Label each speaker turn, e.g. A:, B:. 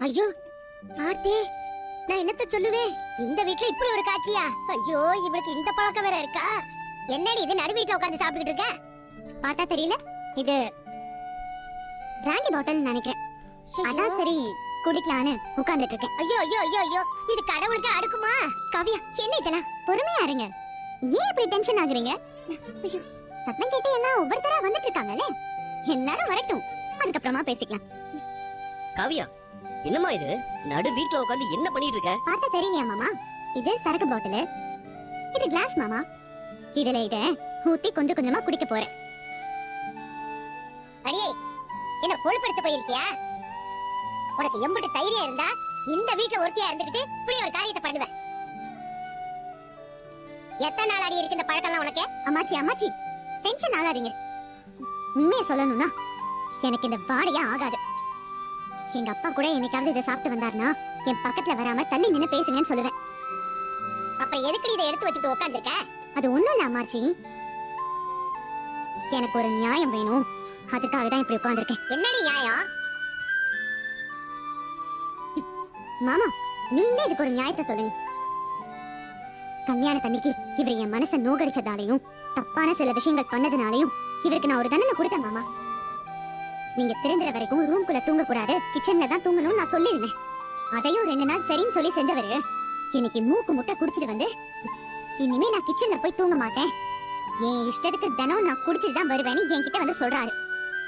A: ஐயோ ஆத்தே, நான் என்னத்த சொல்லுவேன்? இந்த வீட்ல இப்படி ஒரு காட்சியா? ஐயோ, இவளுக்கு இந்த பழக்கம் வேற இருக்கா? என்னடி இது நடு வீட்ல உட்கார்ந்து சாப்பிட்டுட்டு இருக்க? பார்த்தா தெரியல, இது பிராண்டி பாட்டில் நினைக்கிறேன். அதான் சரி குடிக்கலான்னு உட்கார்ந்துட்டு இருக்கேன். ஐயோ ஐயோ ஐயோ ஐயோ, இது கடவுளுக்கு அடுக்குமா? காவியா, என்ன இதெல்லாம்? பொறுமையா இருங்க, ஏன் இப்படி டென்ஷன் ஆகுறீங்க? ஐயோ, சத்தம் கேட்டு எல்லாம் ஒவ்வொருத்தரா வந்துட்டு இருக்காங்கல்ல, எல்லாரும் வரட்டும், அதுக்கப்புறமா பேசிக்கலாம்.
B: காவியா, என்னம்மா இது? நடு வீட்ல உட்கார்ந்து என்ன பண்ணிட்டு இருக்க?
A: பார்த்தா தெரியலையா மாமா? இது சரக்கு பாட்டில், இது கிளாஸ் மாமா. இதுல இத ஊத்தி கொஞ்சம் கொஞ்சமா குடிக்க போறேன். அடியே, என்ன கொழுப்படுத்த போயிருக்கியா? உனக்கு எம்புட்டு தைரியம் இருந்தா இந்த வீட்ல ஒருத்தியா இருந்துகிட்டு இப்படி ஒரு காரியத்தை பண்ணுவ? எத்தனை நாள் அடி இருக்கு இந்த பழக்கம்லாம் உனக்கு? அம்மாச்சி அம்மாச்சி, டென்ஷன் ஆகாதீங்க. உண்மையை சொல்லணும்னா எனக்கு இந்த வாடையா ஆகாது. எங்க அப்பா கூட என்னைக்காவது இதை சாப்பிட்டு வந்தாருன்னா என் பக்கத்துல வராம தள்ளி நின்னு பேசுங்கன்னு சொல்லுவேன். அப்புறம் எதுக்கு இதை எடுத்து வச்சுட்டு உட்கார்ந்திருக்க? அது ஒண்ணும் இல்ல அம்மாச்சி, எனக்கு ஒரு நியாயம் வேணும், அதுக்காக தான் இப்படி உட்கார்ந்திருக்கேன். என்னடி நியாயம்? மாமா, நீங்களே இதுக்கு ஒரு நியாயத்தை சொல்லுங்க. கல்யாணத்தன்னைக்கு இவர் என் மனசை நோகடிச்சதாலையும் தப்பான சில விஷயங்கள் பண்ணதுனாலையும் இவருக்கு நான் ஒரு தண்டனை கொடுத்தேன் மாமா. நீங்க திருந்துற வரைக்கும் ரூம்குள்ள தூங்க கூடாது, கிச்சன்ல தான் தூங்கணும்னு நான் சொல்லிருந்தேன். அதையும் 2 நாள் சரின்னு சொல்லி செஞ்சவரு இன்னைக்கு மூக்கு முட்டை குடிச்சிட்டு வந்து இனிமே நான் கிச்சன்ல போய் தூங்க மாட்டேன், என் இஷ்டத்துக்கு தினம் நான் குடிச்சிட்டு தான் வருவேன்னு என்கிட்ட வந்து சொல்றாரு.